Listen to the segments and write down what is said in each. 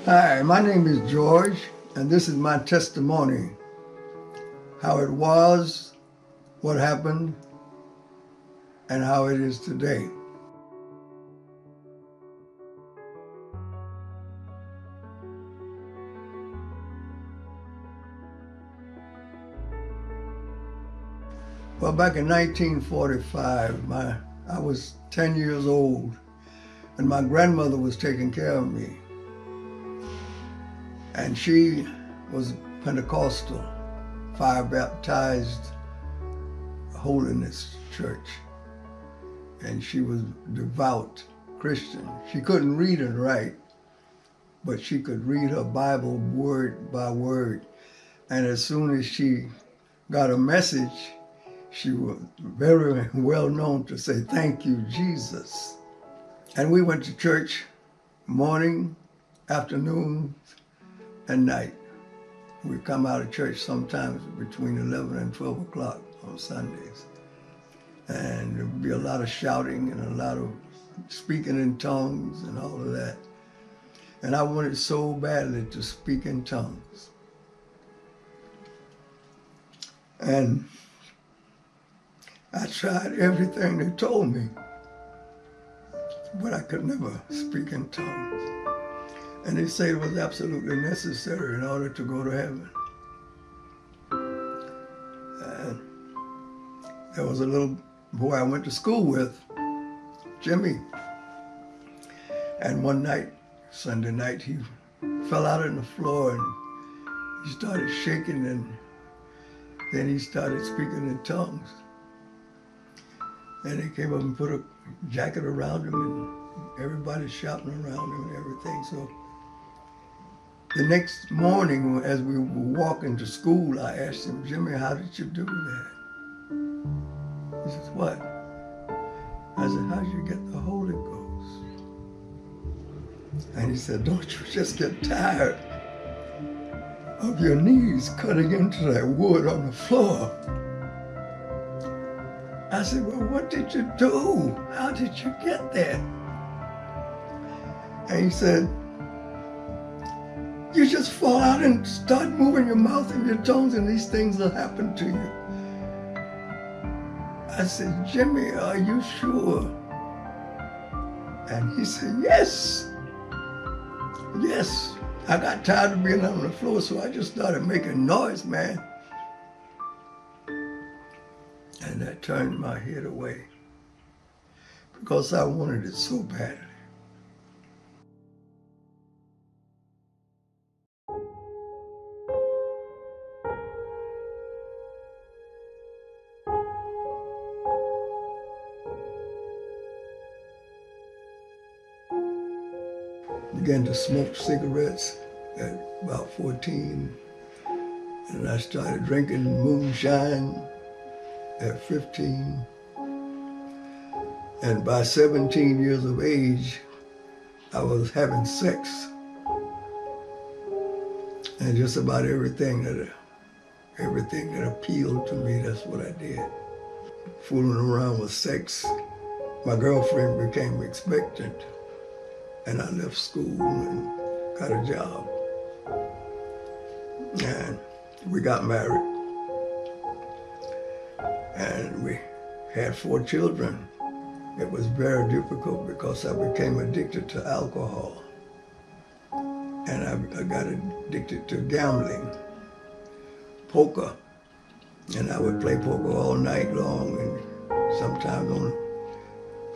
Hi, my name is George, and this is my testimony. How it was, what happened, and how it is today. Well, back in 1945, I was 10 years old, and my grandmother was taking care of me. And she was Pentecostal, fire baptized holiness church. And she was devout Christian. She couldn't read and write, but she could read her Bible word by word. And as soon as she got a message, she was very well known to say, "Thank you, Jesus." And we went to church morning, afternoon, and night. We come out of church sometimes between 11 and 12 o'clock on Sundays. And there would be a lot of shouting and a lot of speaking in tongues and all of that. And I wanted so badly to speak in tongues. And I tried everything they told me, but I could never speak in tongues. And they said it was absolutely necessary in order to go to heaven. And there was a little boy I went to school with, Jimmy. And one night, Sunday night, he fell out on the floor and he started shaking, and then he started speaking in tongues. And they came up and put a jacket around him, and everybody's shouting around him and everything. So the next morning, as we were walking to school, I asked him, "Jimmy, how did you do that?" He says, "What?" I said, "How did you get the Holy Ghost?" And he said, "Don't you just get tired of your knees cutting into that wood on the floor?" I said, "Well, what did you do? How did you get there?" And he said, "You just fall out and start moving your mouth and your tongues, and these things will happen to you." I said, "Jimmy, are you sure?" And he said, "Yes. Yes." I got tired of being on the floor, so I just started making noise, man. And that turned my head away because I wanted it so badly. Began to smoke cigarettes at about 14, and I started drinking moonshine at 15. And by 17 years of age, I was having sex. And just about everything that appealed to me, that's what I did. Fooling around with sex. My girlfriend became expectant, and I left school and got a job. And we got married. And we had 4 children. It was very difficult because I became addicted to alcohol. And I got addicted to gambling, poker. And I would play poker all night long, and sometimes on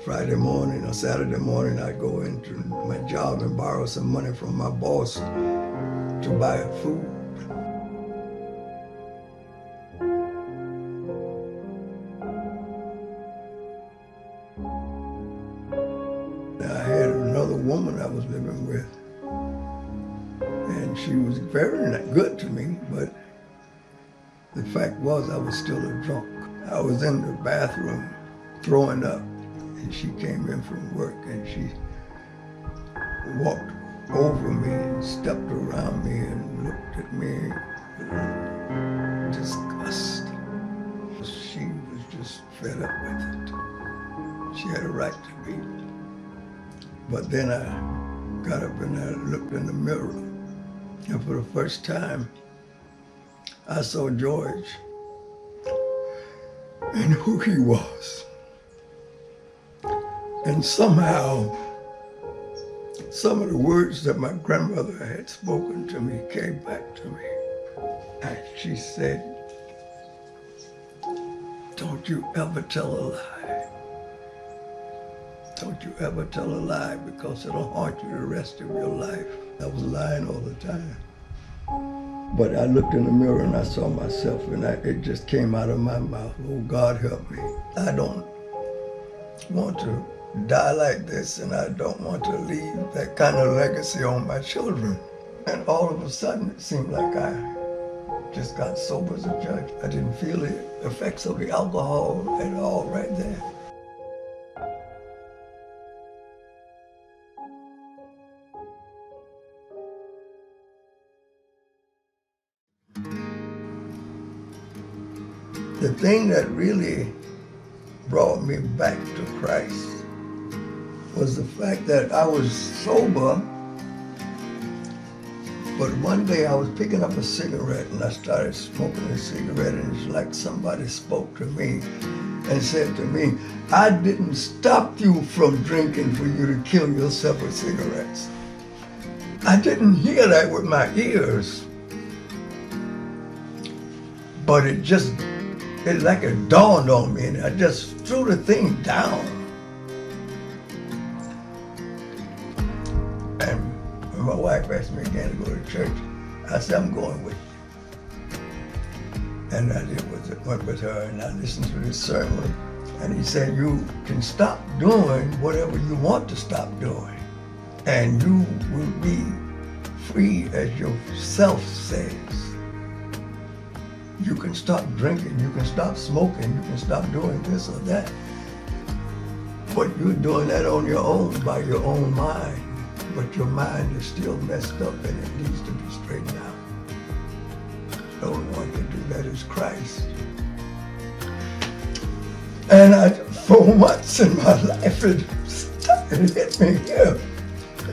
Friday morning or Saturday morning, I'd go into my job and borrow some money from my boss to buy food. I had another woman I was living with, and she was very good to me, but the fact was I was still a drunk. I was in the bathroom throwing up, and she came in from work, and she walked over me and stepped around me and looked at me with disgust. She was just fed up with it. She had a right to be. But then got up and I looked in the mirror. And for the first time, I saw George and who he was. And somehow, some of the words that my grandmother had spoken to me came back to me. And she said, "Don't you ever tell a lie. Don't you ever tell a lie, because it'll haunt you the rest of your life." I was lying all the time. But I looked in the mirror and I saw myself, and it just came out of my mouth. Oh, God help me. I don't want to die like this, and I don't want to leave that kind of legacy on my children. And all of a sudden, it seemed like I just got sober as a judge. I didn't feel the effects of the alcohol at all right there. The thing that really brought me back to Christ was the fact that I was sober, but one day I was picking up a cigarette and I started smoking a cigarette, and it's like somebody spoke to me and said to me, "I didn't stop you from drinking for you to kill yourself with cigarettes." I didn't hear that with my ears, but it like it dawned on me, and I just threw the thing down. And when my wife asked me again to go to church, I said, "I'm going with you." And I went with her, and I listened to this sermon. And he said, "You can stop doing whatever you want to stop doing, and you will be free as yourself says. You can stop drinking, you can stop smoking, you can stop doing this or that. But you're doing that on your own, by your own mind. But your mind is still messed up and it needs to be straightened out. The only one can do that is Christ." And for once in my life, it started to hit me here.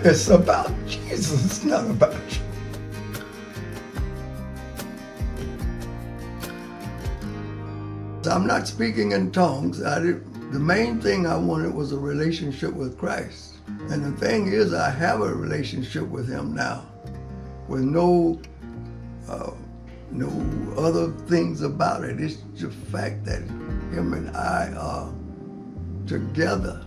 It's about Jesus, it's not about you. I'm not speaking in tongues. The main thing I wanted was a relationship with Christ. And the thing is, I have a relationship with him now, with no other things about it. It's the fact that him and I are together.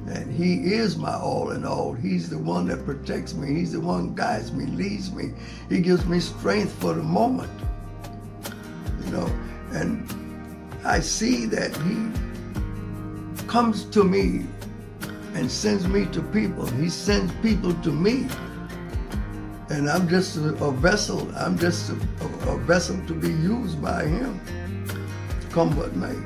And he is my all in all. He's the one that protects me. He's the one who guides me, leads me. He gives me strength for the moment. And I see that he comes to me and sends me to people. He sends people to me. And I'm just a vessel. I'm just a vessel to be used by him. Come what may.